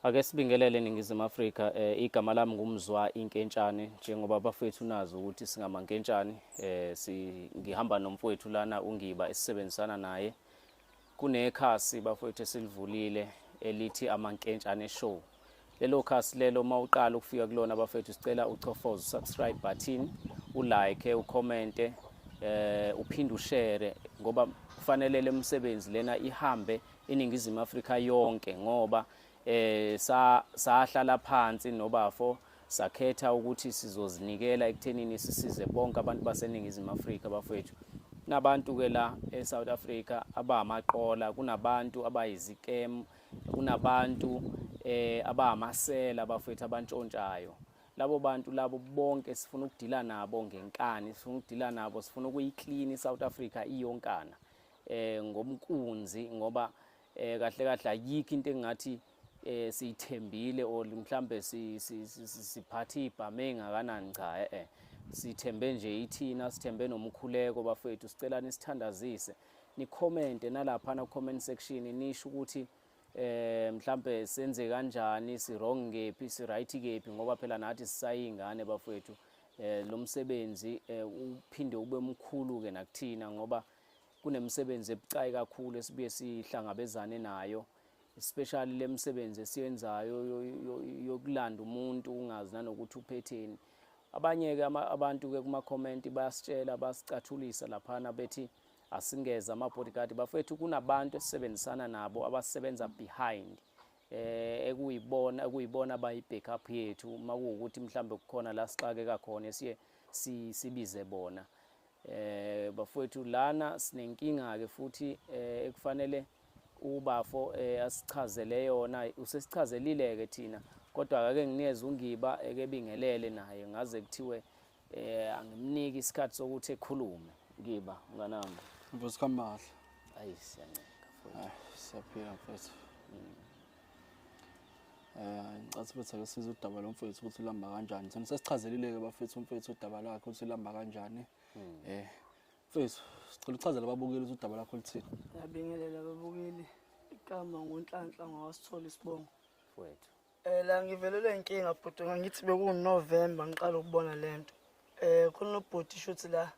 Ake sibingelele eNingizimu Afrika. Igama lami ngumzwa inkentshane, njengoba bafethu nazi ukuthi singamankentshane. Ngihamba nomfowethu lana uNgiba esisebenzisana naye. Kunekhasi bafethu esilivulile elithi amankentshane show. Lelo khasi lelo mawuqala ukufika kulona bafethu sicela uchofoze subscribe button, ulike, ucommente, uphinde ushare ngoba kufanele le msebenzi lena ihambe eNingizimu Afrika yonke ngoba sahlala phansi nobafo sakhetha ukuthi sizozinikela ekuthenini sisize bonke abantu baseNingizimu Afrika bafethu. Kunabantu ke la eSouth Africa abamaqola, kunabantu abayizikemu, kunabantu abamasela bafethu abantshontshayo. Labo bantu labo bonke sifuna ukudila nabo ngenkani, sifuna ukudila nabo, sifuna ukuyiclean iSouth Africa iyonkana ngomkunzi ngoba kahle kahle ayikho into engathi siyithembile or mhlambe siphathe ibhame engakanani cha sithembe nje ithina, sithembe nomkhuleko bafethu. Sicela nisithandazise, ni-comment nalapha na comment section nisho ukuthi mhlambe senze kanjani, si wrong ngephi, si right ngephi ngoba phela nathi sisayingane bafethu. Lo msebenzi uphinde ube mkhulu ke nakuthina ngoba kunemsebenzi ebucayi kakhulu esibuye sihlangabezane nayo, especially le msebenzi esiyenzayo yokulanda umuntu ungazi nanokuthi uphetheni. Abanye ke abantu ke kuma comment bayasitshela, basicathulisa laphana bethi asingeza ama-bodyguard bafethu. Kunabantu esisebenzisana nabo abasebenza behind ekuyibona abayi-backup yethu uma kuwukuthi mhlambe kukhona la sixakeka khona siye sibize bona. Bafethu lana sinenkinga ke futhi ekufanele ubafo asichazele yona, usesichazelile ke thina kodwa ake nginikeze uNgiba ekebingelele naye ngaze kuthiwe angimniki isikhathi sokuthi ekhulume. Ngiba nganami Mvusi kamahle. Ayi siyanceka futhi. Siyaphila mfethu. Ngicathi ukuthi ake size udaba lomfethu ukuthi ulamba kanjani. Thina sesichazelile ke bafethu umfethu udaba lakhe ukuthi ulamba kanjani. Mfethu sicela uchazele ababukeli ukuthi udaba lakho lithini. Ngiyabingelela ababukeli. Igama ngoNhlanhla ngawasithola isibongo mfethu. La ngivelelwe inkinga bhuti, ngithi bekuNovember ngiqala ukubona lento. Kunobhuti shuthi la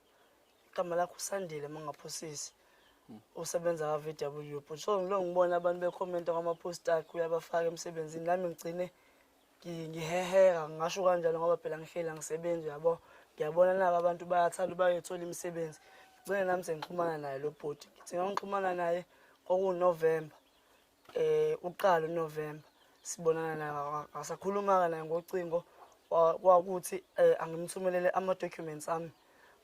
igama lakho uSandile mangaphosisi. Usebenza ka VW but so ngibona abantu bekhomenta kwama post akhe uyabafaka emsebenzini, nami ngicine ngiheheka ngisho kanjalo ngoba phela ngihlela ngisebenza yabo. Ngiyabona nabo abantu bayathanda bayethola imisebenzi. Ngicine nami sengixhumana naye lo bhuti. Ngithi ngixhumana naye kwakuNovember. Uqala uNovember sibonana naye, asakhuluma naye ngocingo kwakuthi angimthumelele ama documents ami.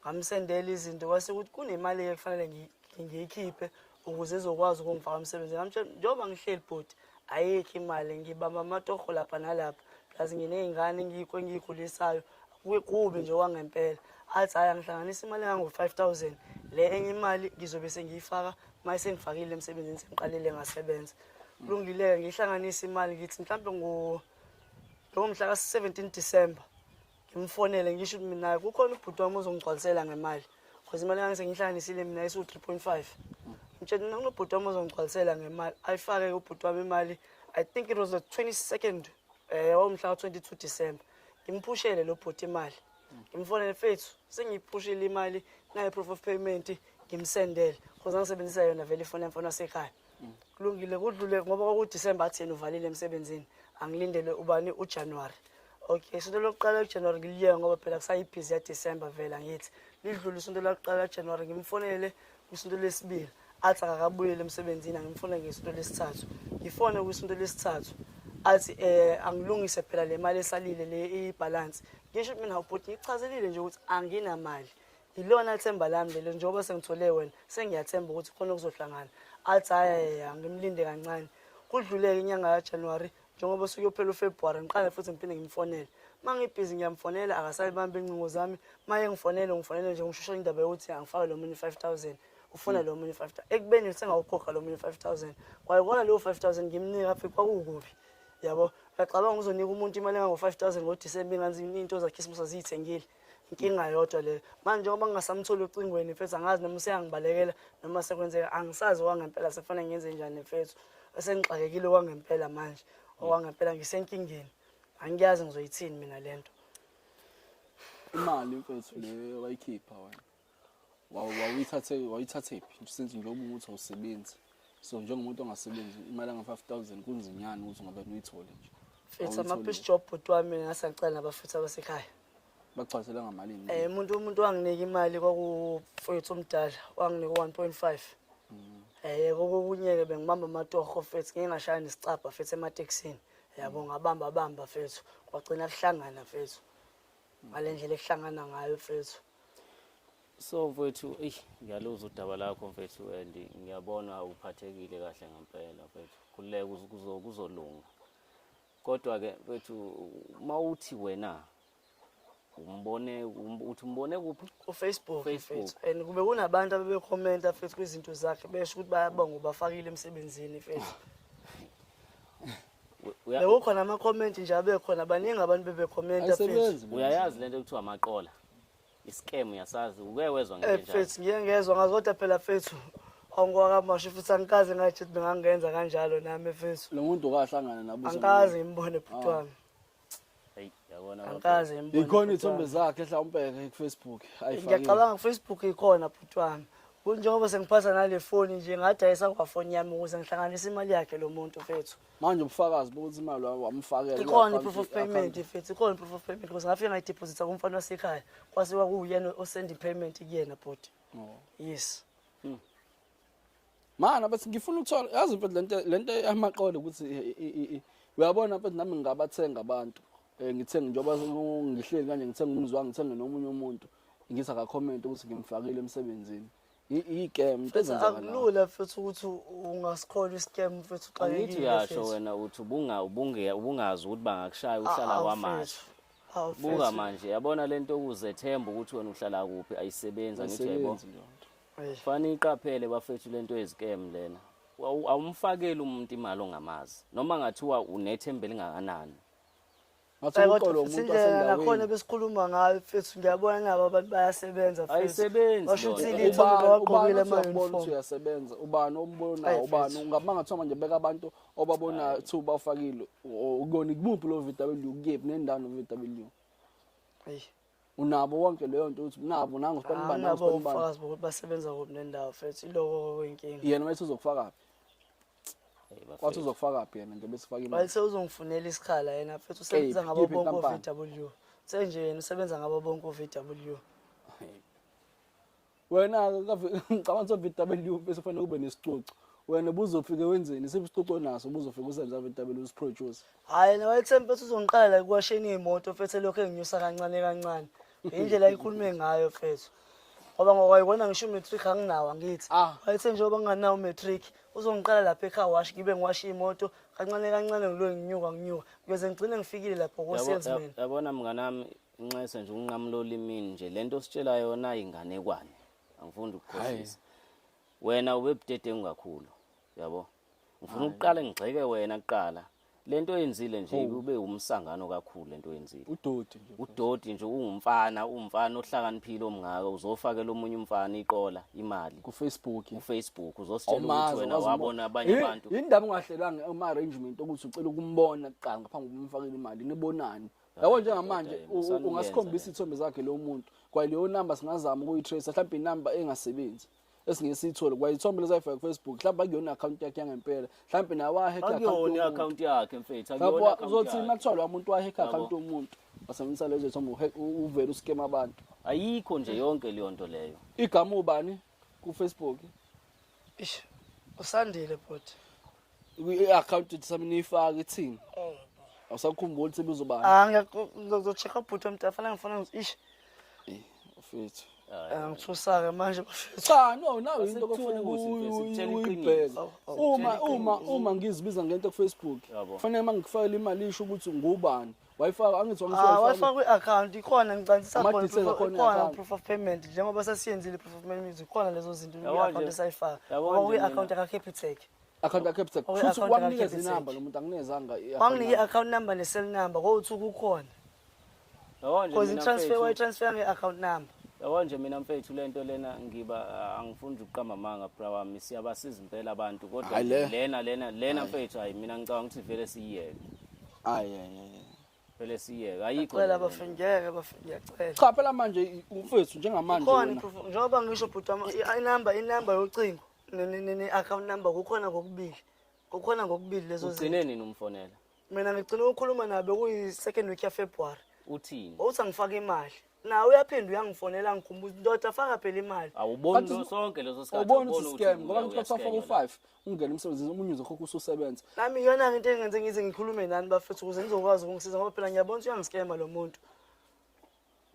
Ngamsendela izinto kwase ukuthi kunemali ekufanele ngiyikhiphe ukuze ezokwazi ukungifaka emsebenzini. Ngamtshela njengoba ngihleli bhuti ayikho imali, ngibamba amatoho lapha nalapha plus nginezingane engiyikhulisayo kubi nje wangempela. Athi hayi angihlanganisa imali engango-5,000 le enye imali ngizobe sengiyifaka mase sengifakile emsebenzini sengiqalile ngasebenza. Kulungile ngihlanganisa imali ngithi mhlambe ngomhla ka-17 December ngimfonele ngisho ukuthi mina kukhona ubhuti wami ozongigcwalisela ngemali because imali ngangisengihlanganisile mina isu 3.5. Ngitshela nobhuti wami ozongigcwalisela ngemali ayifake ubhuti wami imali. I think it was the 22nd womhla ka-22 December. Ngimphushele lo bhuti imali, ngimfonele mfethu sengiyiphushile imali naye proof of payment ngimsendele because angisebenzisa yona vele ifoni yami yasekhaya. Kulungile kudlule ngoba kwakuDecember athi yena uvalile emsebenzini angilindele ubani uJanuary. Okay, isonto lokuqala uJanuary ngiliye ngoba phela kusayibhizi ya December vela ngithi lidlule isonto lokuqala uJanuary ngimfonele kwisonto lesibili athi akakabuyele emsebenzini, ngimfonele ngesonto lesithathu. Ngifone kwisonto lesithathu athi angilungise phela le mali esalile le ibalance. Ngisho mina ubhuti ngichazelile nje ukuthi anginamali. Ilona ithemba lami lelo njengoba sengithole wena sengiyathemba ukuthi khona kuzohlangana. Athi hayi angimlinde kancane. Kudluleke inyanga kaJanuary njengoba sekuyophela uFebruary ngiqale futhi ngiphinde ngimfonele. Mangibhizi ngiyamfonela akasayibambe incingo zami. Maye ngifonele nje ngishosha indaba yokuthi angifake lo munye 5,000. Ufuna lo munye 5,000. Ekubeni sengawukhokha lo munye 5,000. Kwayibona lo 5,000 ngimnika afike kwakukubi. Yabo, ngicabanga uzonika umuntu imali engango-5,000 ngoDisemba engazi into zaKhisimusi azithengile. Inkinga yodwa le. Manje ngoba ngingasamtholi ucingweni mfethu angazi noma useyangibalekela noma sekwenzeka angisazi kwangempela sekufanele ngenze njani mfethu. Esengixakekile kwangempela manje. okwangempela ngisenkingeni angiyazi ngizoyithini mina lento. Imali mfethu le wayikhipha wena wayithathephi since njengoba ukuthi awusebenzi so njengomuntu ongasebenzi imali nga-5,000 kunzinyana ukuthi ngabe uyithole nje Mfethu ama-piece job bhuti wami ngasangicela nabafethu abasekhaya. bakuchazela ngamalini Umuntu wanginika imali kwakufethu omdala wanginika 1.5. Kokunye-ke bengibamba amatoho fethu ngingashaya nesicabha fethu ematekisini. Yabo ngabamba fethu kwagcina kuhlangana fethu. Ngale ndlela ekuhlangana ngayo fethu. So mfethu ngiyaluza udaba lakho mfethu and ngiyabona uphathekile kahle ngempela mfethu kuleke kuzolunga kodwa ke mfethu mawuthi wena umbone kuphi Facebook fethu and kube kunabantu abebekhomenta fethu kwizinto zakhe besho ukuthi bayabonga ubafakile emsebenzini fethu. Bekukhona ama-comment nje abekhona baningi abantu bebekhomenta fethu. Uyayazi lento ekuthiwa amaqola iscam yasazi uke wezwa ngenye njalo fethu ngiye ngezwa ngazodwa phela fethu awungwakamasho futhi angikaze ngathi bengangenza kanjalo nami fethu. lo muntu okahlangana nabo Angikaze ngimbone bhuti wami. Yabona Angikaze ngimbone. ikhona ithombe zakhe mhlawumbe ku-Facebook ayifakile Ngiyacabanga ku-Facebook ikhona bhuti wami. Kunjengoba sengiphatha nale foni nje ngadayisa kwafoni yami ukuze ngihlanganise imali yakhe lo muntu fethu. manje ubufakazi bokuthi imali wamfakela Ikhona i-proof of payment fethu ikhona i-proof of payment because ngafika ngayideposita kumfana wasekhaya kwase kwakuyena osend i-payment kuyena bhuti. Yes. mana bathi ngifuna ukuthola yazi mfethu lento yamaqolo ukuthi uyabona mfethu nami ngabathenga abantu ngithenga njengoba ngihleli kanje ngithenga umzwanga ngithenge nomunye umuntu ngisa ka comment ukuthi ngimfakile emsebenzini i-game into ezenzakala akulula fethu ukuthi ungasikhola i-scam fethu ngithi uqalekile uyasho wena uthi ubungazi ukuthi bangakushaya uhlala kwamasha buka manje yabona lento okuzethemba ukuthi wena uhlala kuphi ayisebenza ngithi yayibona fanele iqaphele bafethu lento ezicam lena awumfakeli umuntu imali ongamazi noma ngathiwa unethembe lingakanani ngathi uqolo umuntu asendaweni nakhona besikhuluma ngayo fethu ngiyabona nabo abantu bayasebenza fethu ayisebenzi basho ukuthi ilitho bawaqokile ama-uniform uyasebenza ubani ombonayo ubani ungabanga kuthiwa manje beka abantu obabona two bafakile ukuyona kubuphi lo VW kuyephi nendawo no VW unabo wonke leyo nto uthi nabo nangu sibani bani nabo ufakazi bokuthi basebenza kuphi nendawo fethu iloko kwenkinga yena mase uzokufaka kwathi uzokufaka phi yena nje besifaka imali bayise uzongifunela isikhala yena fethu usebenza ngabo bonke VW senje yena usebenza ngabo bonke VW wena ngicabanga ukuthi VW bese kufanele kube nesicucu wena buzofike wenzeni siphi isicucu naso buzofika usenza VW usiproduce hayi na wayethembe fethu uzongiqala la kuwasheni imoto fethu lokho enginyusa kancane kancane indlela ayikhulume ngayo fethu ngoba ngokwayibona ngisho matric anginawo ngithi wayethe njengoba nginganawo matric uzongiqala lapha ekhaya wash ngibe ngiwasha imoto kancane kancane ngilo nginyuka kuze ngigcine ngifikile lapho ko salesman yabona mnganami inxese nje unqamlola imini nje lento sitshela yona inganekwane angifuni ukukhohlisa wena ubebudedengu kakhulu yabo ngifuna ukuqala ngigxeke wena kuqala lento oyenzile nje kube umsangano kakhulu lento oyenzile udodi nje umfana ohlakaniphile omngaka uzofakela omunye umfana iqola imali ku Facebook uzositshela ukuthi wena wabona abanye abantu indaba ungahlelanga ama arrangement ukuthi ucela ukumbona kuqala ngaphambi kokumfakela imali nibonani yabo njengamanje ungasikhombisa ithombe zakhe lo muntu kwaleyo number singazama ukuyitrace mhlawumbe inumber engasebenzi esingesithole kwayithombe lezayifaka ku Facebook mhlawumbe akuyona account yakhe yangempela mhlawumbe nawa hack account yakhe mfethu akuyona account uzothi makuthiwa umuntu wa hack account yomuntu basebenzisa lezo thombe uvela uscam abantu ayikho nje yonke leyo nto leyo igama ubani ku Facebook usandile bhuti i-account ethi sami nifaka ithini awusakhumbula ukuthi bizobani ngizochecka bhuti mntafana ngifuna mfethu ngithusake manje bafethu cha no nawe into okufanele uyibheka uma ngizibiza ngento ku Facebook kufanele mangikufakela imali isho ukuthi ngubani wayifaka angithi wayifaka kwi-account ikhona ngicanisisa khona proof of payment njengoba sesiyenzile proof of payment ikhona lezo zinto kwi-account esayifaka kwi-account ka-Capitec account ka-Capitec futhi kwakunikeza inamba lo muntu anginezanga wanginike i-account number ne-cell number kowuthi kukhona because i-transfer wayi-transfer nge-account number Yabo nje mina mfethu lento lena ngiba angifuni ukuqamba amanga bra wami siyabasiza impela abantu kodwa Hayi le. lena mfethu hayi mina ngicabanga ukuthi vele siyiyeke. Vele siyiyeke ayikho. Cela abafengeke bafengiyacela. Cha phela manje umfethu njengamanje Khona wena. njengoba ngisho bhuti inamba yocingo ne account number kukhona ngokubili. Kukhona ngokubili lezo zinto. Ugcine nini umfonela? Mina ngigcina ukukhuluma nabe kuyi second week ya February. Uthini? Uthi ngifaka imali. Nawe uyaphinda uyangifonela ngikhumbuza ndoda faka phela imali. Awuboni lo sonke lezo sikhathi awubona ukuthi scam ngoba ngithi kwafaka u5 ungena emsebenzini umunye uzokhokha ususebenza. Nami iyona into engenze ngize ngikhulume nani bafethu ukuze nizokwazi ukungisiza ngoba phela ngiyabona ukuthi uyangiskema lo muntu.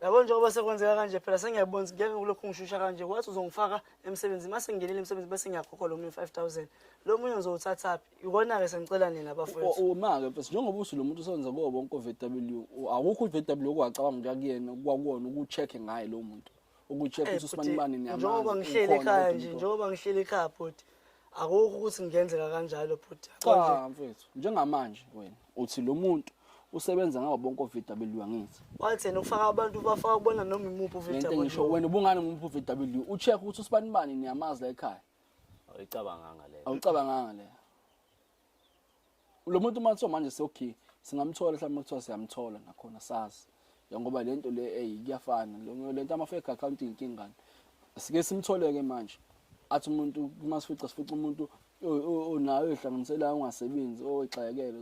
Yabo njengoba sekwenzeka kanje phela sengiyabona ngeke kulokhu ngishusha kanje kwathi uzongifaka emsebenzini mase ngingenile emsebenzini bese ngiyakhokha lo munye 5000 lo munye uzowuthatha phi ikona ke sengicela nina bafethu Uma ke mfethu njengoba usulo muntu usenza kubo bonke VW akukho VW okwacabanga ukuyakuyena kwakuwona ukucheck ngaye lo muntu ukucheck ukuthi usibanibani niyamanzi njengoba ngihlele ekhaya nje njengoba ngihlele ekhaya bhuti akukho ukuthi ngenzeka kanjalo bhuti cha mfethu njengamanje wena uthi lo muntu usebenza ngabo bonke VW angithi wathi ukufaka abantu bafaka kubona noma imuphi lento VW ngisho wena ubungane ngumuphi VW ucheck ukuthi usibanibani niyamazi la ekhaya awuyicabanganga leyo. awucabanganga le lo muntu manje manje okay singamthola mhlawumbe kuthiwa siyamthola nakhona sazi ngoba lento le kuyafana lento ama-fake account inkingane sike simtholeke manje athi umuntu masifica sifica umuntu onayo ehlanganisela ungasebenzi oyixayekele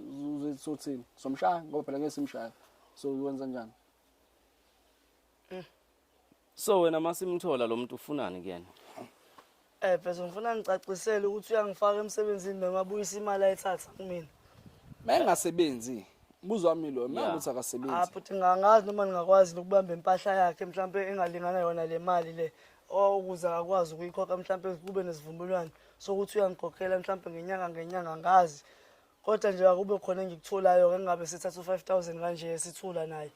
uzothini somshaya ngoba phela ngeke simshaya so wenza njani So wena masimthola lo muntu ufunani kuyena? phela ngifuna ngicacisele ukuthi uyangifaka emsebenzini noma abuyisa imali ayithatha kumina mayengasebenzi buzo wami lo ukuthi akasebenzi futhi ngangazi noma ningakwazi ukubamba impahla yakhe mhlawumbe engalingana yona le mali le ukuze akwazi ukuyikhokha mhlawumbe kube nesivumelwano sokuthi uyangikhokhela mhlawumbe ngenyanga ngazi kodwa nje akube khona engikutholayo ke ngabe sithatha u5000 kanje sithula naye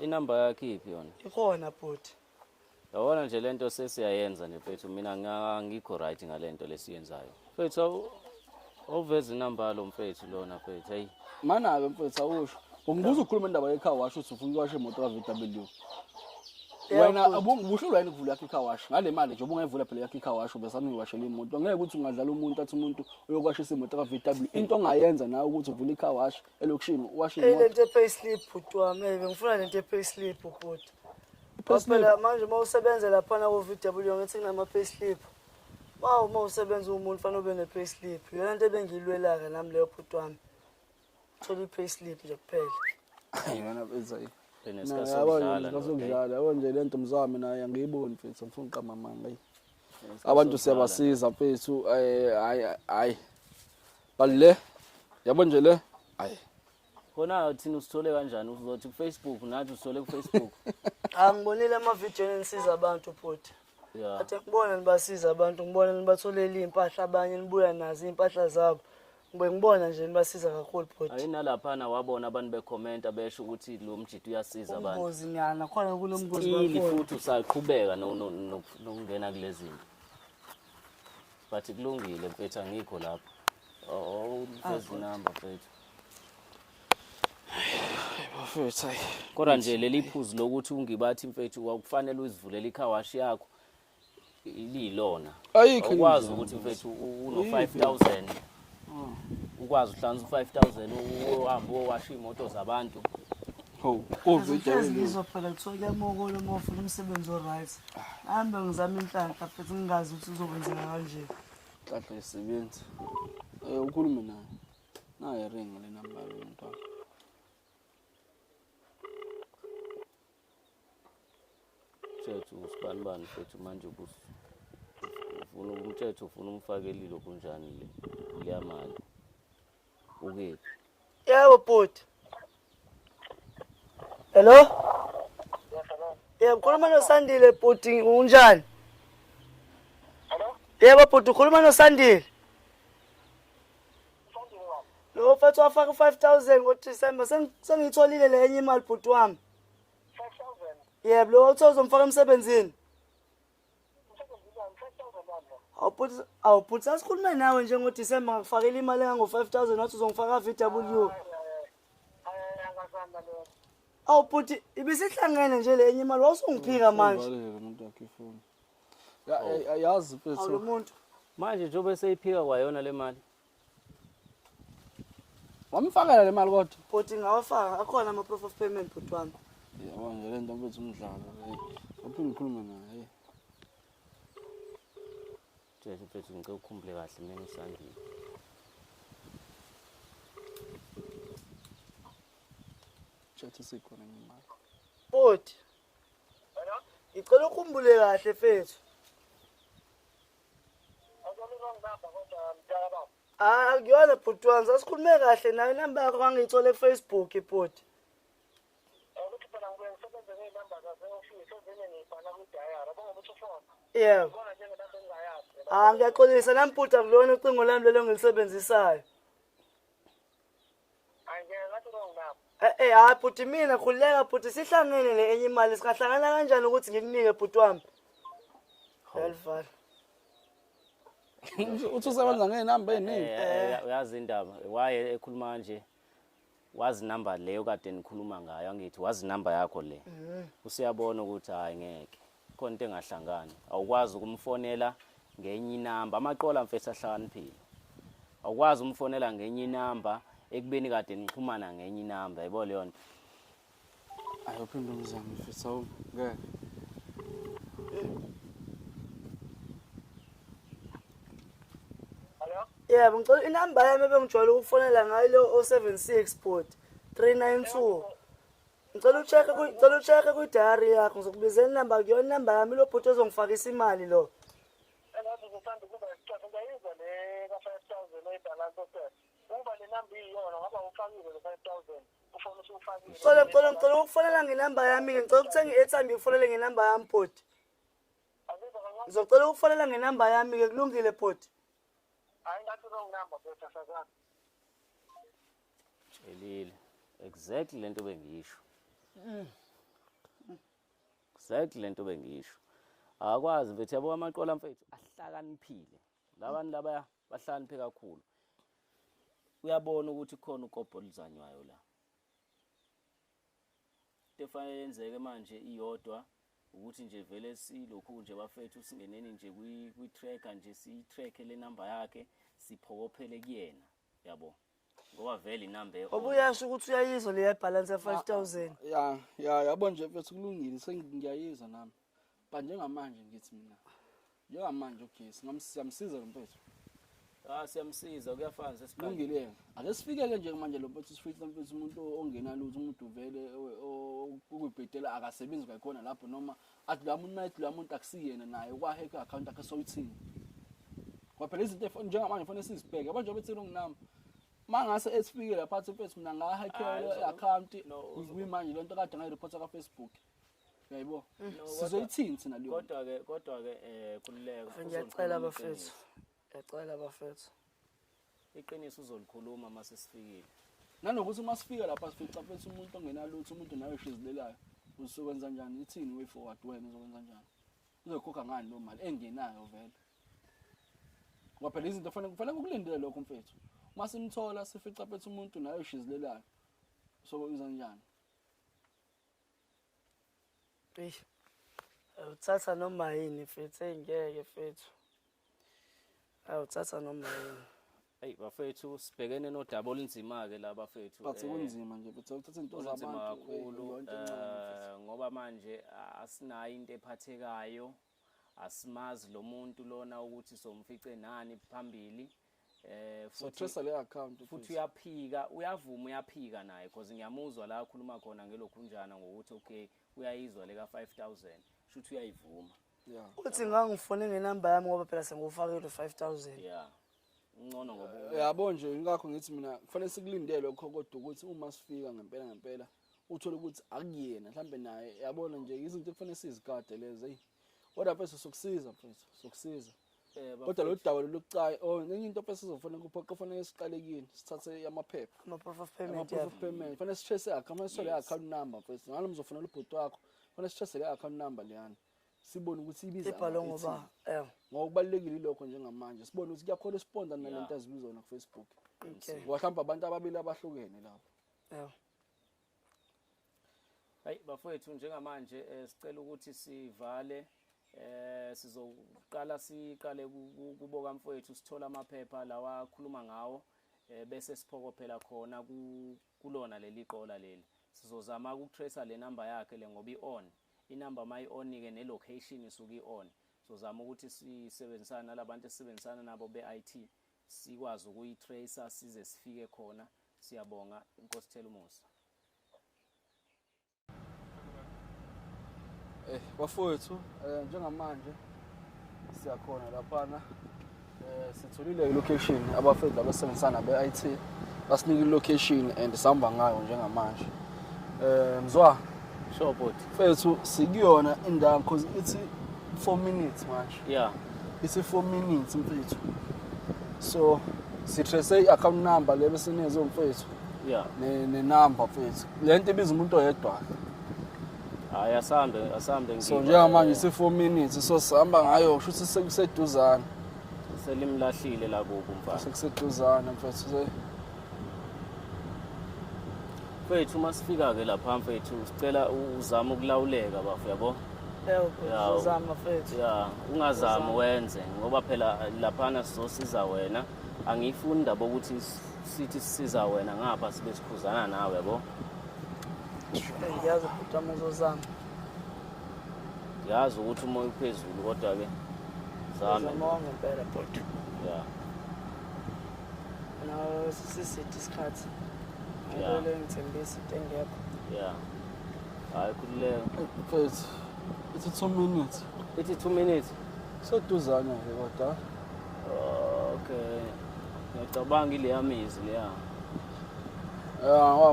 inamba yakhe iphi yona? ikhona bhuti Yabona nje lento sesiyayenza nje mfethu mina ngikho right ngalento lesiyenzayo. Mfethu oveza inamba lo mfethu lona mfethu hey mana ke mfethu awusho ungibuza ukukhuluma indaba yecar wash uthi ufuna ukwasha imoto kaVW wena abungibusho wena ukuvula yakhe icar wash ngale mali nje ubungayivula phela yakhe icar wash bese angiwashela imoto ngeke ukuthi ungadlala umuntu athi umuntu uyokwashisa imoto kaVW into ongayenza nawe ukuthi uvule icar wash elokishini uwashe imoto lento epayslip bhuti wami ngifuna lento epayslip bhuti phela manje mawusebenza lapha na ku-VW ngithi kunama payslip uma usebenza umuntu fanele ube ne payslip yona into ebengilwela ke nami leyo bhuti wami thola i-payslip nje kuphela yona benza Nesikhathi yabo nje lento mzami naye angiyiboni mfethu ngifuna uqamba amanga abantu siyabasiza mfethu hayi balile yabo nje le hayi khona thina usithole kanjani uzothi ku-Facebook nathi usithole ku-Facebook? angibonile ama-video enisiza abantu bhuti Yeah. Athe ngibona nibasiza abantu ngibona nibatholele impahla abanye nibuya nazo impahla zabo ngibona nje nibasiza kakhulu bhuti Ayinalapha na wabona abantu bekhomenta besho ukuthi lo mjidi uyasiza abantu. umbuzi nyana khona kulo mbuzi Ili futhi usaqhubeka nokungena kulezi zinto. But kulungile mfethu angikho lapho. Uveza inamba mfethu. bafethu hayi Kodwa nje leli phuzu lokuthi ungibathi mfethu akufanele uzivulela icar wash yakho ililona. ayikho Ukwazi ukuthi mfethu uno 5000 ukwazi uhlanza u5000 uhambe owasha imoto zabantu. ho ngizwa phela kuthiwa kuyamokolo uma ufuna umsebenzi oright hambe ngizama inhlanhla futhi ngingazi ukuthi uzokwenzeka kanje kahle isebenzi ukhulume naye naye ring le number yomntwana Mthetho usibanibani mfethu manje ufuna umthetho ufuna umfakelile kunjani le liyamali ukephi? yebo bhuti hello yebo khuluma noSandile bhuti unjani yebo bhuti ukhuluma noSandile lo mfethu wafaka 5000 ngoDisemba sengitholile le enye imali bhuti wami 5000 yebo lo uthi uzomfaka emsebenzini bhuti sasikhulume nawe nje ngoDisemba ngakufakela imali engango 5000 wathi uzongifaka VW Awu bhuti ibisihlangene nje le enye imali wawusungiphika manje. Uvalele umuntu wakhe ifoni. Yazi Awu lo mfethu. muntu. Manje njengoba seyiphika kwayona le mali. Wamfakela le mali kodwa. Bhuti ngawafaka akhona ama-proof of payment bhuti wami. Yabo nje le nto mfethu umdlalo. Uphinde ukhulume naye. Nje mfethu ngike ukukhumbule kahle mina usandile. Chatha sikhona imali. Bhuti. Ngicela ukhumbule kahle mfethu. Akuyona bhuti wami, sasikhulume kahle nayo inamba yakho ngangiyithola eFacebook bhuti. Yebo. Ngiyaxolisa nami bhuti akulona ucingo lami lelo ngilisebenzisayo. Hayi bhuti mina khuleka bhuti sihlangene le enye imali singahlangana kanjani ukuthi ngikunike bhuti wami? Yalivala. Uthi usebenza ngezinamba eziningi. Uyazi indaba waye ekhuluma nje wazi number leyo kade nikhuluma ngayo angithi wazi number yakho le usiyabona ukuthi hayi ngeke khona into engahlangani awukwazi ukumfonela ngenye inamba amaqola mfethu ahlakaniphile awukwazi umfonela ngenye inamba ekubeni kade nixhumana ngenye inamba yabo leyo nto Ayophinde umzamo mfethu awu ngeke. Yebo ngicela inamba yami ebengijwayele ukufonela ngayo lo 076 bhuti 392. Ngicela ucheck ku-diary yakho ngizokubizela inamba kuyona inamba yami lo bhuti ozongifakisa imali lo. Ngicela ukufonela ngenamba yami ngicela ukuthenga i-airtime ngikufonele ngenamba yami bhuti. Ngizocela ukufonela ngenamba yami ke kulungile bhuti. Jelile exactly lento bengisho exactly lento bengisho akwazi mfethu yabo amaqola mfethu ahlakaniphile labantu laba bahlakaniphe kakhulu uyabona ukuthi khona ukobho luzanywayo la tefanele yenzeke manje iyodwa ukuthi nje vele silokhu nje bafethu singeneni nje kwi-tracker nje si-track le number yakhe siphokophele kuyena yabo ngoba vele inamba Obuyasho ukuthi uyayizwa le balance ya 5000. Yabo nje mfethu kulungile sengiyayizwa nami. Ba njengamanje ngithi mina. Njengamanje okay siyamsiza lo mfethu. Siyamsiza kuyafana sesilungile. Ake sifikeke nje manje lo mfethu sifika mfethu umuntu ongena lutho umuntu vele ukubhedela akasebenzi kakhona lapho noma athi la muntu akusiyena naye kwahack account yakhe soyithini. Ngoba phela izinto efoni njengamanje kufanele sizibheke manje obethela nginami mangase esifikile lapha mfethu mina ngahackela i-account manje lento kade ngayireport ka Facebook yayibo sizoyithini thina leyo kodwa ke kululeka ngiyacela bafethu iqiniso uzolikhuluma mase sifikile nanokuthi uma sifika lapha sifica mfethu umuntu ongenalutho umuntu nawe eshizilelayo uzokwenza njani ithini way forward wena uzokwenza njani uzokhokha ngani lo mali engenayo vele ngoba phela izinto kufanele ukulindele lokho mfethu uma simthola sifica mfethu umuntu nawe eshizilelayo sokwenza njani uthatha noma yini mfethu engeke mfethu awuthatha noma yini. Hey bafethu sibhekene nodaba olunzima ke la bafethu bathi kunzima nje futhi uthatha into zabantu kakhulu ngoba manje asinayo into ephathekayo asimazi lo muntu lona ukuthi somfice nani phambili so trace le account futhi uyaphika uyavuma uyaphika naye because ngiyamuzwa la akhuluma khona ngelokhunjana ngokuthi okay uyayizwa le ka 5000 shuthi uyayivuma uthi ngangifone ngenamba yami ngoba phela sengufakile 5000 ngcono ngoba yabo nje ngakho ngithi mina kufanele sikulindele lokho kodwa ukuthi uma sifika ngempela uthole ukuthi akuyena mhlambe naye yabona nje izinto kufanele sizigade lezi hey kodwa phela sokusiza mfethu sokusiza kodwa lo daba lokucaya nenye into phela sizofanele kufanele siqale kini sithathe amaphepha ama-proof of payment kufanele sichase account sole account number mfethu ngalo mzofuna ubhuti wakho kufanele sichase le account number leyana sibone ukuthi ibiza ibhalo ngoba ngoba kubalekile lokho njengamanje sibone ukuthi kuyacorresponda nalento azibizwa na Facebook wahlamba abantu ababili abahlukene lapho Hayi bafowethu njengamanje sicela ukuthi sivale sizoqala siqale kuboka mfowethu sithola amaphepha lawa akhuluma ngawo bese siphokophela khona kulona leli qola leli sizozama ukutracer le number yakhe le ngoba i-on inumber mayi-on ke ne-location isuka i-on sizozama ukuthi sisebenzisana nalabantu esisebenzisana nabo be-IT sikwazi ukuyitracer size sifike khona. Siyabonga inkosi Thela Umusa. Bafowethu njengamanje siyakhona laphana sitholile ilocation abafethu abasebenzisana be-IT basinika ilocation and sihamba ngayo njengamanje. Mzwa Sure bot. Fethu sikuyona indawo because it's 4 minutes manje. Yeah. It's 4 minutes mfethu. So sitrace i-account number le bese nizo mfethu. Yeah. Ne number mfethu. Lento ibiza umuntu oyedwa. Hayi asambe So njengamanje isi 4 minutes so sihamba ngayo kusho ukuthi sekuseduzana. Selimlahlile la kubo mfana. Sekuseduzana mfethu. Mfethu masifika ke lapha mfethu sicela uzama ukulawuleka bafu yabo. Yebo uzama mfethu. Yeah, ungazama wenze ngoba phela laphana sizosiza wena. Angifuni indaba ukuthi sithi sisiza wena ngapha sibe sikhuzana nawe yabo. Ngiyazi ukuthi amazozama. Yazi ukuthi umoya uphezulu kodwa ke zame. Zama ngempela bot. Yeah. Nawe sisithi isikhathi. Yeah. Ngeke ngithembise into engekho. Yeah. Hayi kululeka. Mfethu it's 2 minutes. Ithi 2 minutes. Seduzana ke kodwa. Okay. Ngiyacabanga ile yamizi leya.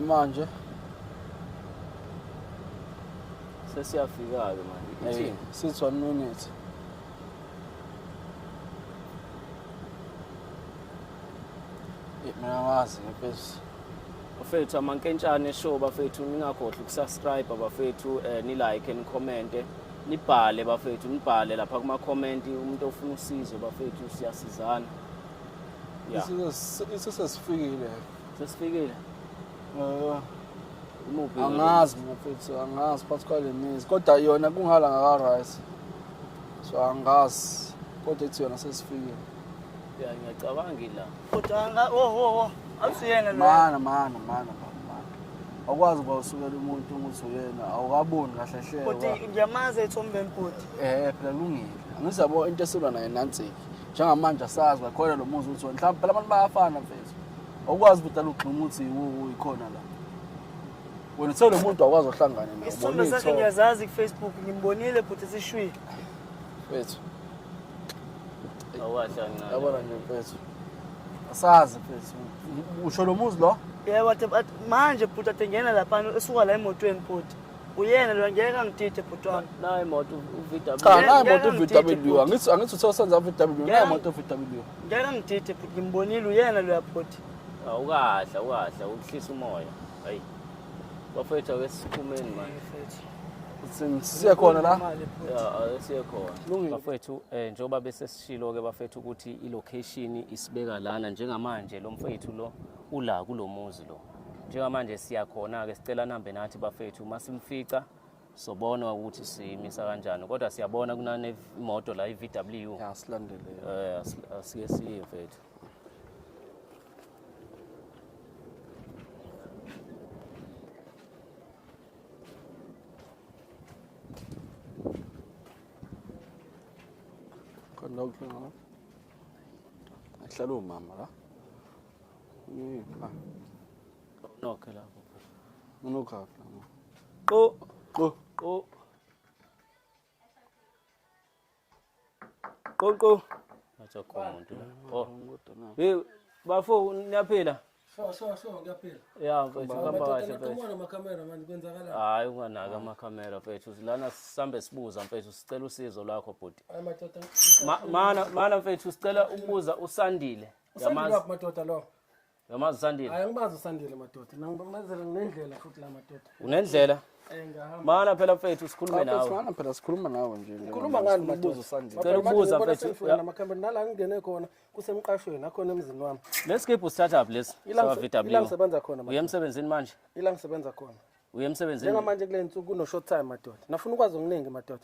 Manje Sesiyafika ke manje. Ithini? It's 1 minute. Mina ngazi mfethu. Bafethu amankentshane show bafethu ningakhohlwa ukusubscribe bafethu ni like ni comment nibhale bafethu nibhale lapha kuma comment umuntu ofuna usizo bafethu siyasizana. Yeah. Sesifikile. Sesifikile. Umuphi? Angazi mfethu angazi phakathi kwale mizi kodwa yona kungala ngaka rice. So angazi kodwa ethi yona sesifikile. Yeah ngiyacabanga la. Kodwa asiyena lo. Mana. Awukwazi ukusukela umuntu ukuthi uyena awukaboni kahle hle. Kodwa ngiyamazi ethombe mputi. Phela lungile. Angisabo into esilwa nayo nantsiki. Njengamanje asazi bakhona lo muzi ukuthi mhlawumbe phela abantu bayafana mfethu. Awukwazi ukuthi alugxuma ukuthi ikhona la. Wena uthole umuntu awukwazi ukuhlangana naye. Isithombe sakhe ngiyazazi ku Facebook ngimbonile futhi sishwi. Mfethu. Awahlangana. Yabona nje mfethu. Asazi mfethu. Usho lo muzi lo? Yebo manje futhi atengena lapha esuka la emotweni futhi. Uyena lo ngeke angidide butwana. Na imoto uVW. Cha na imoto uVW. Angithi uthosenza uVW na imoto uVW. Ngeke angidide futhi ngimbonile uyena lo yaphuthi. Awukahla ukuhlisa umoya. Hayi. Bafethu awesikhumeni manje mfethu. Siyakhona la. Yeah, siyakhona. Bafethu njengoba bese sishilo ke bafethu ukuthi ilocation isibeka lana njengamanje lo mfethu lo ula kulomuzi lo. Njengamanje siyakhona ke sicela nambe nathi bafethu masimfica sobona ukuthi simisa kanjani kodwa siyabona kunane imoto la iVW. Yeah silandele. Asike siye mfethu. Kondoklona. Ahlala umama la. Nokho lapho. Unokapha. Qo. Athi khona umuntu la. Oh. Hey bafo niyaphila? Sho ngiyaphila. Yeah mfethu hamba kahle mfethu. Ngibona amakamera manje kwenzakala. Hayi unganaka amakamera mfethu. Lana sisambe sibuza mfethu sicela usizo lwakho bhuti. Hayi madoda. Mana mfethu sicela ukubuza usandile. Yamazi madoda lo. Yamazi usandile. Hayi ngibazi usandile madoda. Ngibazela ngendlela futhi la madoda. Unendlela? Ngihamba. Mana phela mfethu sikhulume nawe. Mana phela sikhuluma nawe nje. Ukhuluma ngani madoda usandile? Cela ukubuza mfethu. Amakamera nala ngingene khona kusemqashweni akhona emzini wami. Lesikiphu startup lesi. Ila ngisebenza khona manje. Uyemsebenzini manje? Ila ngisebenza khona. Uye emsebenzini. Njengamanje kule nsuku kuno short time madoda. Nafuna ukwazi okuningi madoda.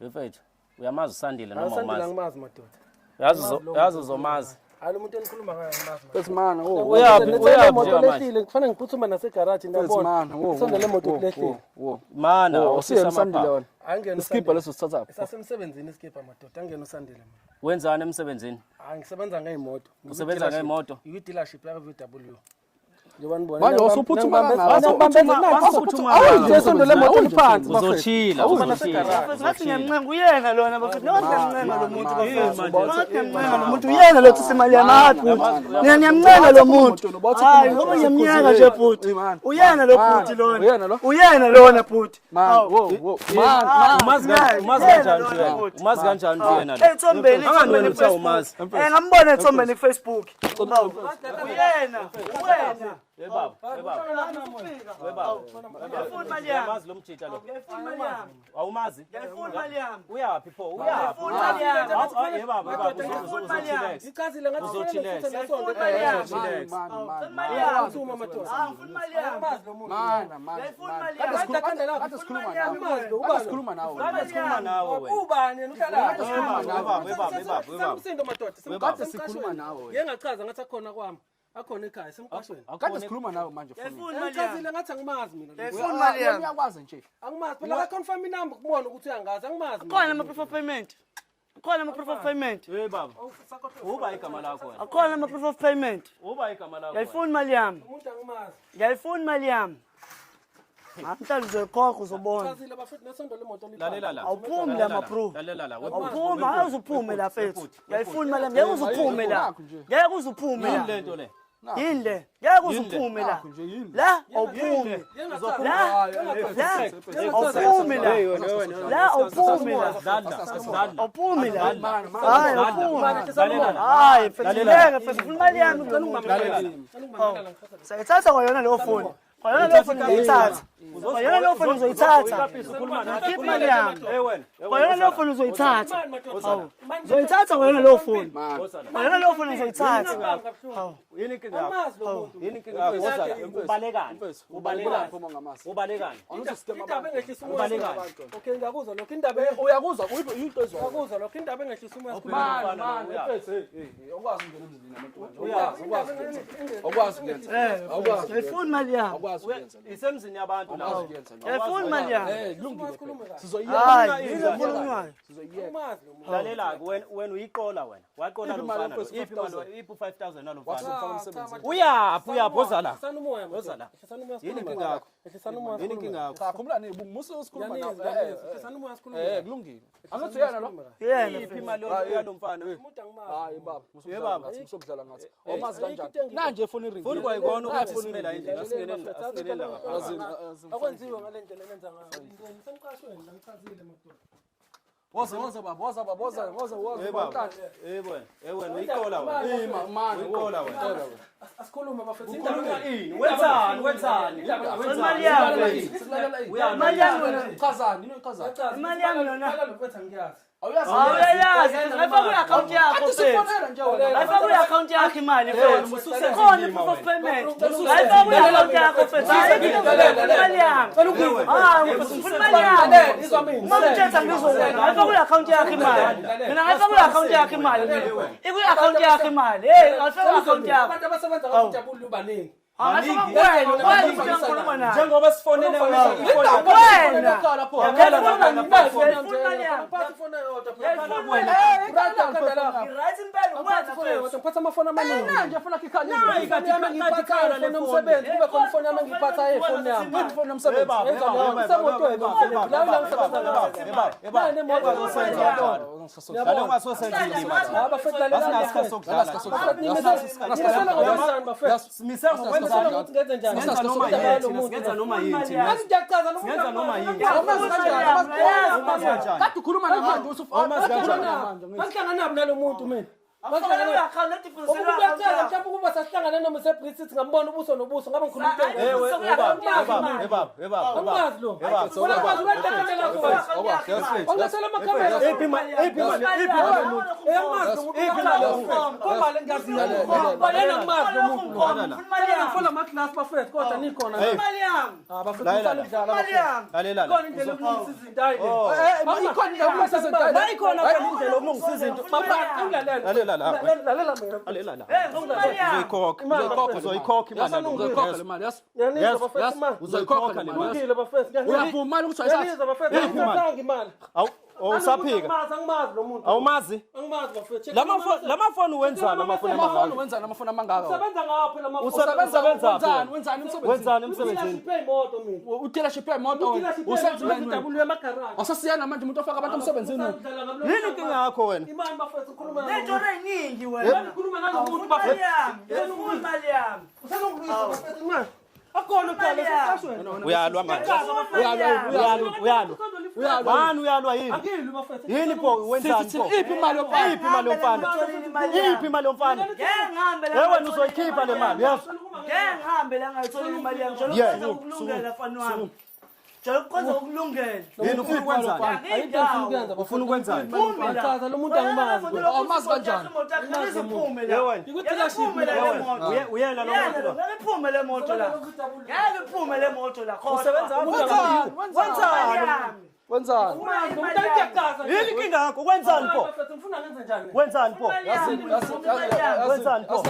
Mfethu, uyamazi uSandile noma Awusandile umazi? angimazi madoda. Yazi uzomazi. Hayi umuntu enikhuluma ngaye ngimazi. Besimana wo. Uyaphi Moto manje? lehlile kufanele ngiphuthuma nase garage ngiyabona. Besimana wo. Sonde le moto lehlile. Wo. Mana, Usiyena uSandile wona. Angena Iskipha leso sithatha. Sasemsebenzini iskipha madoda. Angena uSandile mina. Wenzani emsebenzini? Hayi ngisebenza ngeimoto. Usebenza ngeimoto? Yi-dealership ya VW. Njengoba Manje usuphuthuma sonde le moto liphansi. Uzochila, uzochila. Ngathi ngiyamncenga uyena lona bafethu. Ngathi ngiyamncenga lo muntu bafethu. Ngathi ngiyamncenga lo muntu uyena lo uthi imali yami bhuti. Ngiyamncenga lo muntu. Hayi ngoba ngiyamnyaka nje bhuti. Uyena lo bhuti lona. Uyena lona bhuti. Umazi kanjani uyena lo? Ethombeni umazi. ngambona ethombeni kuFacebook. Uyena. Yebaba. Ngiyafuna imali yami. Umazi lo mjita lo. Ngiyafuna imali yami. Awumazi? Ngiyafuna imali yami. Uyaphi pho? Uyaphi? Ngiyafuna imali yami. Yebaba, Uzochilex. Ichazile ngathi Uzochilex. Ngiyafuna imali yami. Uzochilex. Imali yami. Ngiyafuna madoda. Ngiyafuna imali yami. Ngiyafuna imali yami. Kade sikhuluma nawe. Sikhuluma nawe wena. Ubani uhlala? Webaba. Umsindo madoda. Kade sikhuluma nawe. Ngeke ngachaza ngathi akhona kwami. Akhona ekhaya semqashweni. Kade sikhuluma nawe manje phone. Ngiyafuna imali yami. Ngachazile ngathi angimazi mina. Ngiyafuna imali yami. Uyakwazi nje. Angimazi phela ka confirm inamba kubona ukuthi uyangazi angimazi. Khona ama-proof of payment. Khona ama-proof of payment. Baba. Uba igama lakho wena. Khona ama-proof of payment. Uba igama lakho. Ngiyayifuna imali yami. Umuntu angimazi. Ngiyayifuna imali yami. Mhlawumbe uzoyikhokha uzobona. Chazile bafethu nesondo lemoto Lalela la. Awuphumi la ma-proof. Lalela la. Awuphumi, awuzuphume la fethu. Ngiyayifuna imali yami. Ngeke uzuphume la. Ngeke uzuphume la. Lento le. Yinde. Ngeke uzuphume la. La awuphumi. La awuphumi la. La awuphumi la. Awuphumi la. Hayi awuphumi. Hayi fethu ngeke fethu imali yami ngicela ungamlalela. Sayithatha kwayona leyo phone. Kwayona leyo phone ngizoyithatha. Kwayona leyo phone ngizoyithatha. Khipha imali yami. Kwayona leyo phone ngizoyithatha. Ngizoyithatha kwayona leyo phone. Kwayona leyo phone ngizoyithatha. Yini inkinga yakho? Yini inkinga yakho? Ubalekani? Ubalekani? Indaba engehlisa umoya. Okay ngiyakuzwa lokho indaba Uyakuzwa into ezwayo. ngiyakuzwa lokho indaba engehlisa umoya. Okwazi ungena emzini nabantu. Okwazi kuyenza. Ngiyayifuna imali yami. Okwazi kuyenza. Isemzini yabantu la. Ngiyayifuna imali yami. Kulungile. Hayi, Sizoyiyeka. ngizokhuluma. Lalela wena uyiqola wena. Waqola lo mfana. Iphi imali? Iphi 5000 nalo mfana. Uyaphi ozala? Umoya. Ozala. Ehlisa umoya. Yini inkinga yakho? Ehlisa umoya. Yini inkinga yakho? Cha khumula musu usikhuluma nawe. Ehlisa umoya sikhuluma. Kulungile. Angathi uyena lo? Yena Iphi fethu. imali yalo mfana? Umuntu angimazi. Hayi baba. Yebaba. Musokudlala ngathi. Omazi kanjani? Nanje phone ring. Funi kwayikona ukuphumela indlela asingenela Akwenziwe ngalendlela elenza ngayo. Semqashweni ngichazile madoda. Woza baba. Wena uyiqola wena. Man, Uyiqola wena. Asikhulume bafethu Wenzani? Imali yami. Imali yami yona. Chazani, Imali yami yona. Lokho ngiyazi. Awuyazi, ngayifaka kwi-account yakho fethu. Ngayifaka kwi-account yakho imali fethu. Khona i-proof of payment. Ngayifaka kwi-account yakho fethu. Imali yami. Hayi, ngifuna imali yami. Uma ngithetha ngizokwenza. Ngayifaka kwi-account yakho imali. Mina ngayifaka kwi-account yakho imali. Ikwi-account yakho imali. Hey, ngayifaka kwi-account yakho. Abantu abasebenza ngokujabula ubaningi. Njengoba sifonele wena. Ngiphatha amafoni amaningi. Manje ufuna kikhali. Ngiphatha ifoni yomsebenzi kube khona ifoni yami ngiphatha ifoni yami. Ifoni yomsebenzi. Nalo muntu mina Ukubachaza mhlawumbe ukuba sasihlangana noma seBritish ngambona ubuso nobuso ngabe ngikhuluma angimazi lo ongasela amakamera ngifuna amaklasi bafethu kodwa nikhona awumazi lamafoni wenzani amafoni amangaka wenzani emsebenzini udealership imoto usasiyana manje umuntu ofaka abantu emsebenzini yini inkinga yakho wena uyalwa manje uyalwa yini po wenzani po iphi imali yomfana wena uzoyikhipha le mali yazo ngihambe la ngayithola imali yami njalo ukulungela fani wami njalo kwenza ukulungela yini ufuna ukwenzani Chaza lo muntu angimazi amazi kanjani uyela lo muntu ngiphume le moto la ngiphume le moto la wenzani yini inkinga yakho wenzani po wenzani po wenzani po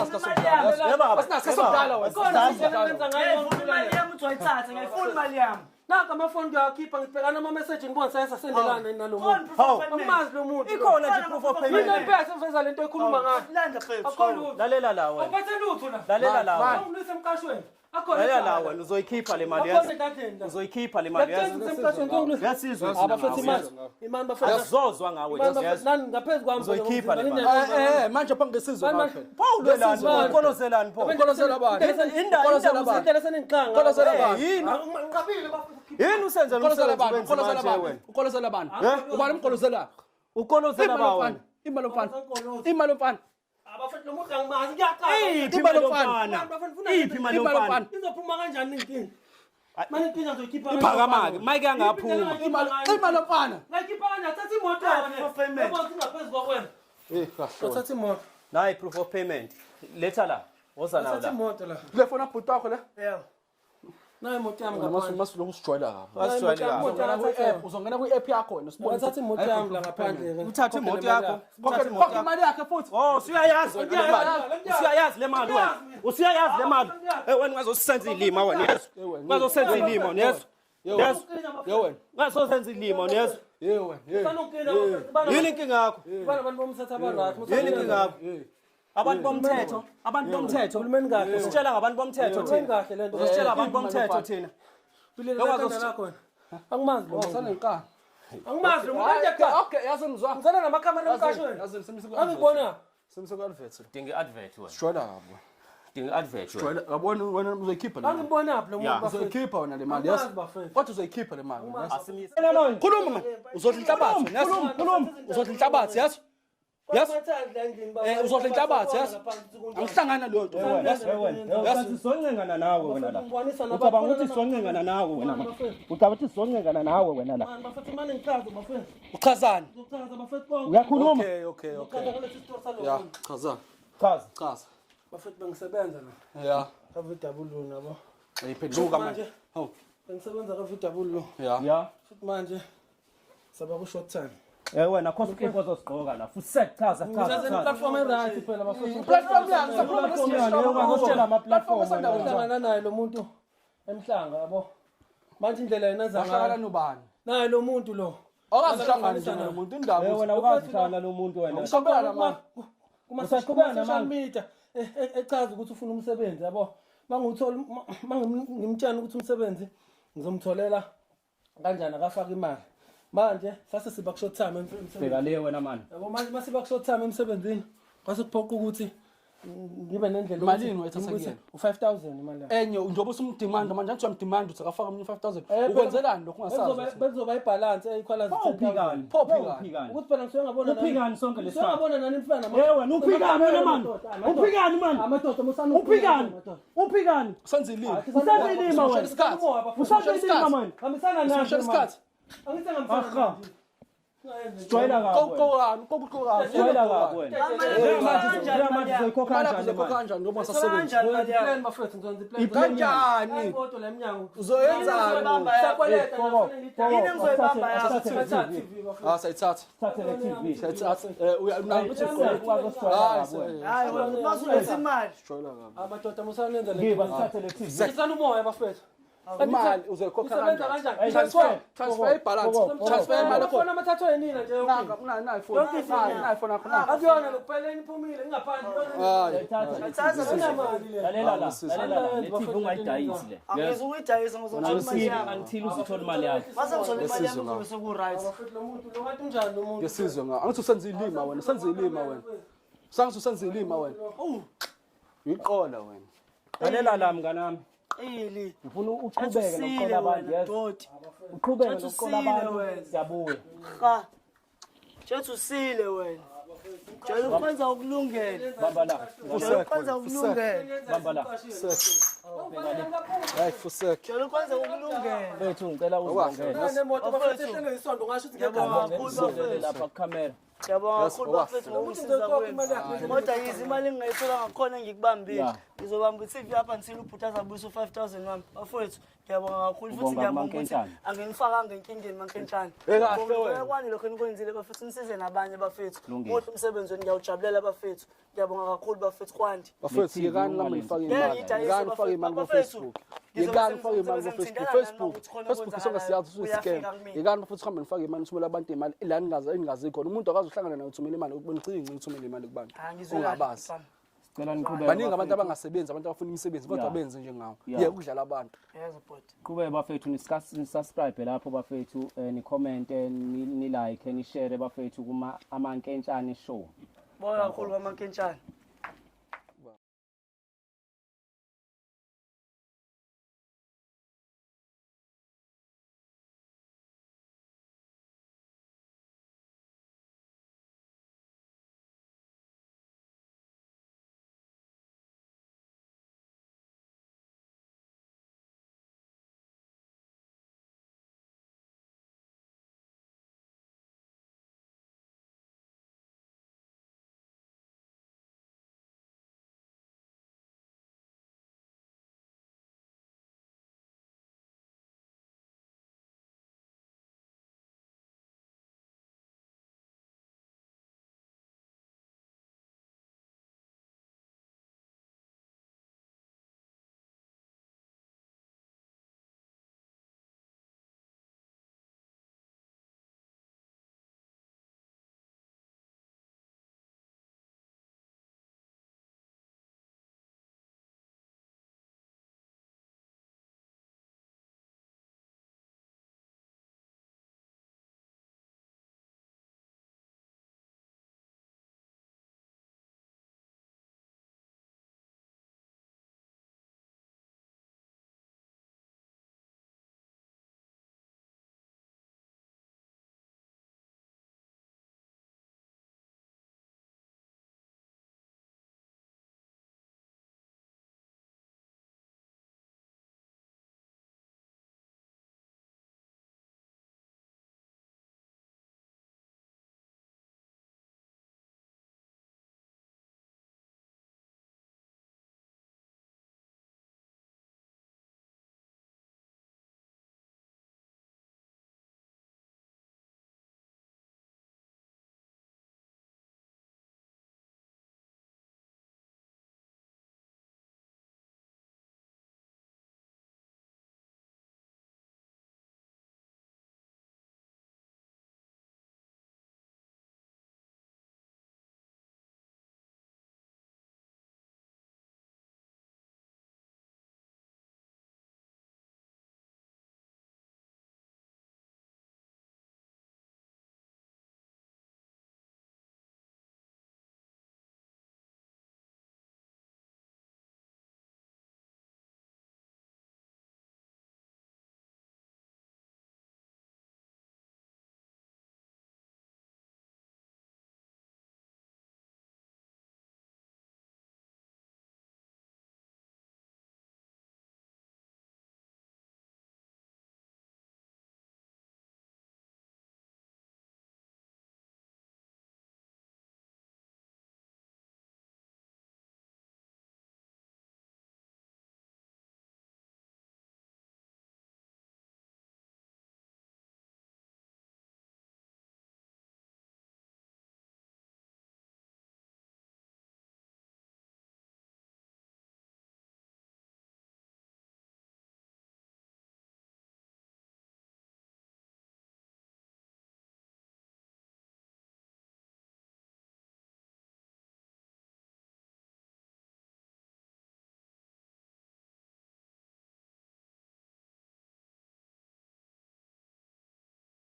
Naka amafoni ngiyakhipha ngibhekana ama-message ngibona sayensasendelana nalo muntu angimazi lo muntu ikhona nje proof of payment mina impesa ngiveza lento ekhuluma ngayo lalela la wena uphethe lutho la lalela la wena ungilise emkashweni lalela la wena uzoyikhipha le mali yazo uzoyikhipha le mali yazo yasizwe abafethu imali bafethu azozwa ngawe nani ngaphezu kwami uzoyikhipha le mali manje pha ngesizwe ngapha Paul lelani ukolozelani pho ukolozela abantu yini usenze lo msebenzi wena ukolozela abantu ubani umkolozela ukolozela bawo imali mfana abafethu lo muntu angimazi ngiyaqala imali yomfana iphi imali yomfana izophuma kanjani inkinga manje inkinga ngizoyikhipha iphakamake mike angaphuma imali mfana ngayikhipha kanjani thatha imoto yabo ngaphezu kwakwena thatha imoto nayi proof of payment letha la woza nawo thatha la imoto la le fona bhuti wakho le nayo imoto yami ngaphandle masiloku usijwayela uzongena kwi-app yakho wena sibone thatha imoto yami la ngaphandle uthatha imoto yakho khokha imali yakhe futhi usuyayazi le mali wena usuyayazi le mali wena ungazosenza ilima wena ungazosenza ilima wena wena ungazosenza ilima wena yini inkinga yakho abantu bomthetho abarathi yini inkinga yakho abantu bomthetho ulumeni kahle usitshela ngabantu bomthetho thina kahle lento usitshela abantu bomthetho thina angimazi lo sanenkani angimazi lo muntu okay yazi ngizwa ngizana namakhamera emkashweni angibona semseku-advert dinga advert wena sijwayela kabo dinga advert wena jwayela yabona wena uzoyikhipha le mali angibona lo muntu uzoyikhipha wena le mali yazi kodwa uzoyikhipha le mali asimisa khuluma man uzodla inhlabathi yazi khuluma uzodla inhlabathi yazi uzodla inhlabathi yazi angihlangana leyo nto yazi sizoncengana nawe wena la ucabanga ukuthi sizoncengana nawe wena la ucabanga ukuthi sizoncengana nawe wena la uchazani uyakhuluma okay ya chaza chaza bafethu bengisebenza la ya kaVW nabo ayiphenduka manje bengisebenza kaVW ya futhi manje saba ku short time wena khosi ukhipha ozosigqoka la futhi chaza platform right phela bafethu platform la sakhuluma ngositshela ama platform uhlangana naye lo muntu emhlanga yabo manje indlela yena zahlala zanga nobani naye lo muntu lo awazihlanganisa nalo muntu indaba wena ukazihlala lo muntu wena ushobela manje social media echaza ukuthi ufuna umsebenzi yabo manguthola ngimtshela ukuthi umsebenzi ngizomtholela kanjani akafaka imali manje sase siba ku short time emsebenzini bheka le wena manje yabo manje masiba ku short time emsebenzini kwase kuphoqa ukuthi ngibe nendlela Malini wayithatha kuyena? u5000 imali yakho. Enye njengoba usumdemand manje athi uyamdemand uthi akafaka umunye 5000 ukwenzelani lokho ungasazi Benzoba ibalance equalize Uphikani. Uphikani. ukuthi phela ngisuke ngabona Uphikani sonke lesikhathi. ngabona nani mfana Wena uphikani wena manje. Uphikani manje. amadoda musana Uphikani. Uphikani. usenza ilimi Usenza ilima wena. Usenza ilima manje. hambisana naye usho isikhathi angithi ngamfana Jwayela kabi. kokokani Jwayela kabi wena. Manje uzoyikhokha mala kanjani kuzokhokha manje? kanjani ngoba sasebenza plan mafethu ngizonza plan kanjani imoto la emnyango uzoyenzani sakweleta Yini engizoyibamba yakho? sayithatha Thathe le TV. sayithatha uyakuthi Hayi wena masulethe imali. amadoda musanenza Ngiba thathe le TV. sisana umoya bafethu imali uzoyikhokha usebenza kanjani kanjani transfer ibalance transfer imali yakho khona amathathu ayinina nje na iPhone iPhone akho na akuyona lokupheleni iphumile ngingaphandle hayi Lalela la. Lalela la. Le TV ungayidayisi le. Angizukuyidayisa ngizothola imali yami. Until uzithola imali yakho. Mase ngizothola imali yami kuzobe seku-right. bafethu lo muntu lo ngathi unjani lo muntu ngesizwe nga angithi usenza ilima wena usenza ilima wena sangithi usenza ilima wena uyiqola wena Lalela la mnganami. Ili. Ngifuna uqhubeke nokuqola abantu. Yes. Doti. Uqhubeke nokuqola abantu. wena. Siyabuya. Cha. Jesu usile wena. Jesu ukwenza ukulungela. Bamba la. Jesu ukwenza ukulungela. Bamba la. hayi fusek Jesu ukwenza ukulungela. Bethu ngicela uzongena. nemoto bafethu ehlenge isonto ngasho ukuthi ngiyagama Uzongena lapha kukamera. Ngiyabonga kakhulu bafethu ngokusiza kwenu. Kodwa yize imali engingayithola ngakhona engikubambile. Yeah. Ngizobamba i-TV apha ngithile ubhuti azabuyisa u-5000 wami. Bafethu ngiyabonga kakhulu futhi Ubonga ngiyabonga ukuthi Mankentshane. anginifakanga enkingeni Mankentshane. kahle wena. Ngokwani lokho enikwenzile bafethu nisize nabanye bafethu. Kulungile. Kodwa umsebenzi wenu ngiyawujabulela bafethu. Ngiyabonga kakhulu bafethu kwandi. bafethu yekani lami nifake imali yekani ufake imali ku Facebook yekani ufake imali ku Facebook sonke siyazi usiscam yekani futhi uhambe nifake imali usumela abantu imali la ningazi khona umuntu akazohlangana naye uthumela imali ukubona ucinga uthumela imali kubantu ungabazi Cela niqhubeke. baningi abantu abangasebenzi abantu abafuna imisebenzi kodwa Yeah. benze njengawo Yeah. yeke udlala abantu Yebo bhuti. Qhubeke bafethu nisubscribe lapho bafethu ni comment ni like ni share bafethu kuma amankentshane show. Bonga kakhulu kwaMankentshane.